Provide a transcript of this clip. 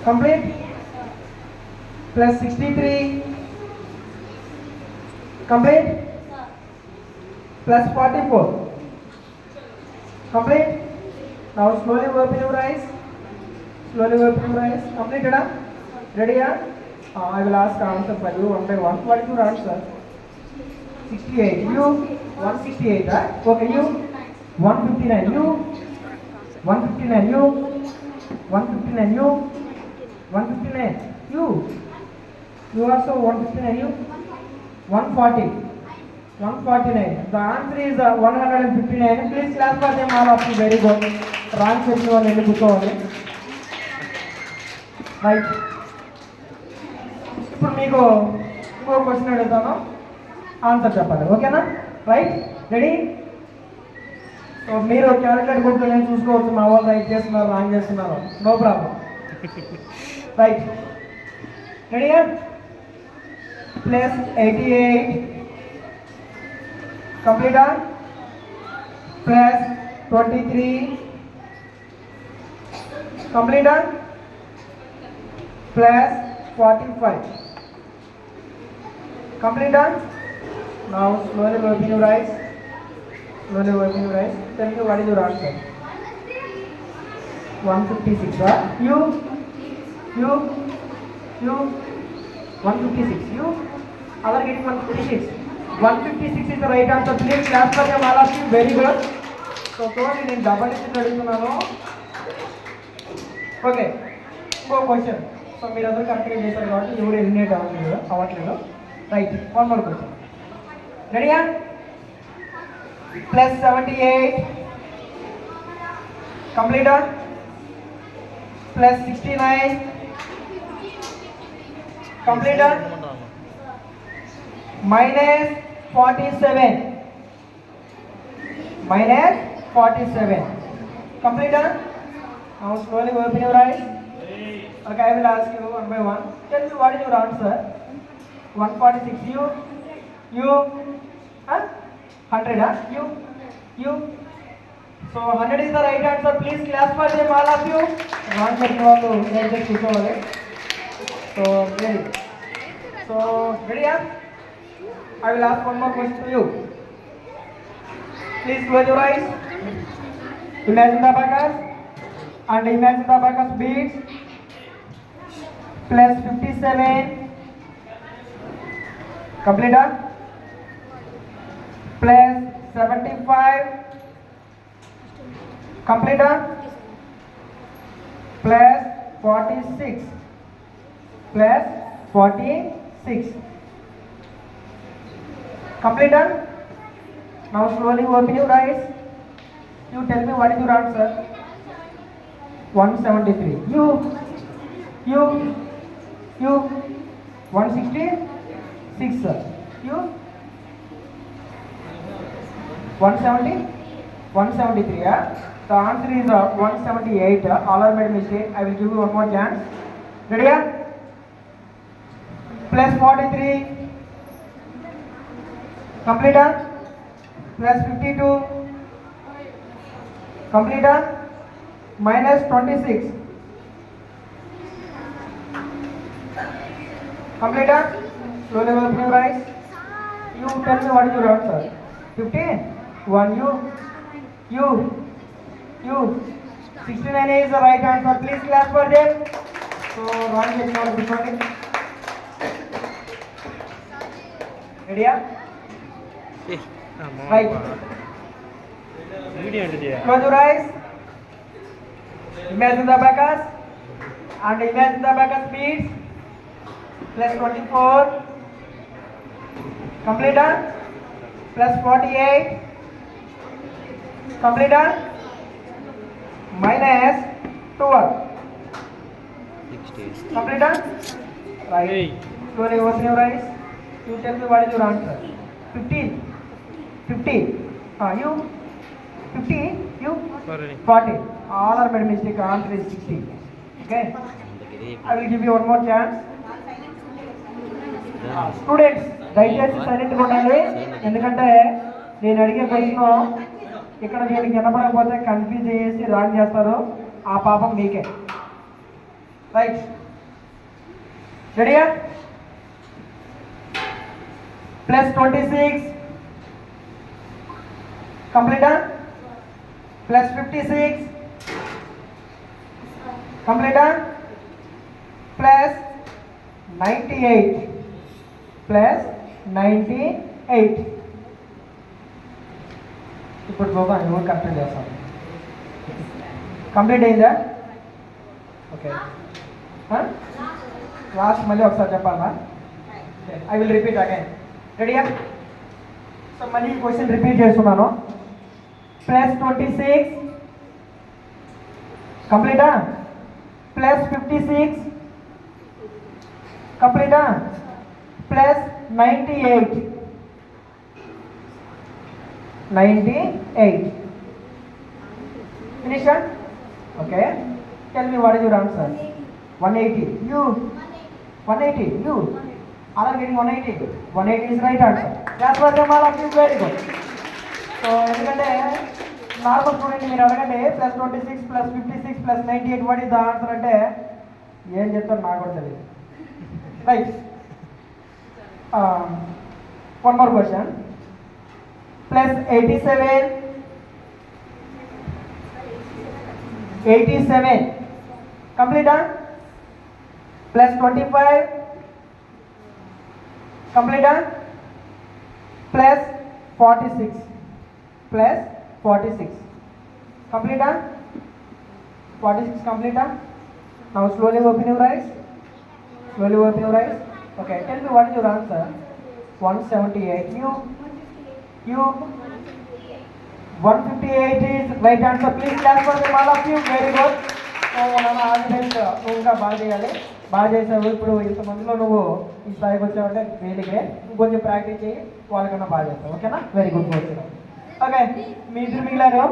Complete. Plus 63. Complete. Plus 44. Complete. Now slowly open your eyes. Slowly open your eyes. Completed? Ready? I will ask answer for you one by one. What is your answer? 68. You 168. Okay. You 159. You 159. You 159. You 159. You also 159. You 140. 149. The answer is 159. Please clap for them all of you. Very good. Wrong చెప్పిన వాళ్ళు వెళ్ళి కూర్చోవాలి. Right. ఇప్పుడు మీకు ఇంకో question అడుగుతాను, answer చెప్పాలి. ఓకేనా? రైట్. రెడీ? సో మీరు క్యాలిక్యులేట్ కొడుతూ నేను చూసుకోవచ్చు మా వాళ్ళు రైట్ చేస్తున్నారు రాంగ్ చేస్తున్నారు. No problem. రైట్. రెడీయా? Plus 88. Complete. Plus 23. Complete. Plus 45. Complete. Now slowly open your eyes. Slowly open your eyes. Tell me what is your answer. 156. You 156. You other getting 156. 156 is the right answer. Please clap for them all of you. Very good. So నేను double ఇచ్చి అడుగుతున్నాను. Okay. ఇంకో question. So మీరందరూ కరెక్ట్గా చేశారు కాబట్టి ఎవరు eliminate అవ్వట్లేదు. రైట్. One more question. రెడీయా? Plus 78. కంప్లీటా? Plus 69. కంప్లీటా? minus 47. Minus 47. Complete? Now slowly open your eyes. Okay, I will ask you one by one. Tell me what is your answer. 146. You 100. You. So 100 is the right answer. Please clap for them all of you. Wrong చెప్పిన వాళ్ళు దయచేసి కూర్చోవాలి. So ready. So ready? I will ask one more question to you. Please close your eyes. Imagine the abacus and imagine the abacus beads. Plus 57. Complete. Plus 75. Complete. Plus 46. Plus 46. Complete? Now slowly open your eyes. You tell me what is your answer. 173. You 166. You 170. 173. The answer is 178. All are made mistake. I will give you one more chance. Ready? Plus 43. Complete. Plus 52. Complete. Minus 26. Complete. Slowly open your eyes. You tell me what is your answer. 15. 1. You 69 is the right answer. Please clap for them. So wrong is not good morning. Ready? Right. Close your eyes. Imagine the abacus and imagine the abacus beads. Plus 24. Complete. Plus 48. Complete. Minus 12. 60. Complete. Right. Slowly open your eyes. You tell me what is your answer. 15. 50. You 50. You 40. All are made mistake. Answer is 60. Okay. I will give you one more chance. Students, దయచేసి సైలెంట్గా ఉండాలి. ఎందుకంటే నేను అడిగే question ఇక్కడ మీకు వినపడకపోతే confuse చేసి wrong చేస్తారు. ఆ పాపం మీకే. రైట్ రెడీయా ప్లస్ 26 కంప్లీటా ప్లస్ 56 కంప్లీటా ప్లస్ 98 ప్లస్ 98 ఇప్పుడు ప్రోగ్రామ్ ఎవరు కరెక్ట్ చేస్తాం కంప్లీట్ అయిందా ఓకే లాస్ట్ మళ్ళీ ఒకసారి చెప్పాలా ఐ విల్ రిపీట్ అగైన్ రెడీయా సో మళ్ళీ ఈ క్వశ్చన్ రిపీట్ చేస్తున్నాను ప్లస్ 26 కంప్లీటా ప్లస్ 56 కంప్లీటా plus 98 finish it okay tell me what is your answer 180 you 180 you are getting 180 180 is right answer that's what the all of you very good so ఎందుకంటే normal student మీరు అడగండి plus 26 plus 56 plus 98 what is the answer అంటే ఏం చెప్తారు నాకు కూడా తెలియదు right one more question plus 87 కంప్లీటా ప్లస్ 25 కంప్లీటా ప్లస్ 46 ప్లస్ 46 కంప్లీటా 46 కంప్లీటా now slowly open your eyes okay tell me what is your answer 178 you 158 is right answer please clap for them all of you very good so నాన్న already నువ్వు ఇంకా బాగా చేసావు ఇప్పుడు ఇంతమందిలో నువ్వు ఈ స్థాయికి వచ్చావంటే వెరీ గ్రేట్ ఇంకొంచెం ప్రాక్టీస్ చేయి వాళ్ళకన్నా బాగా చేస్తావు ఓకేనా వెరీ గుడ్ ఓకే మీ ఇద్దరు మిగిలారు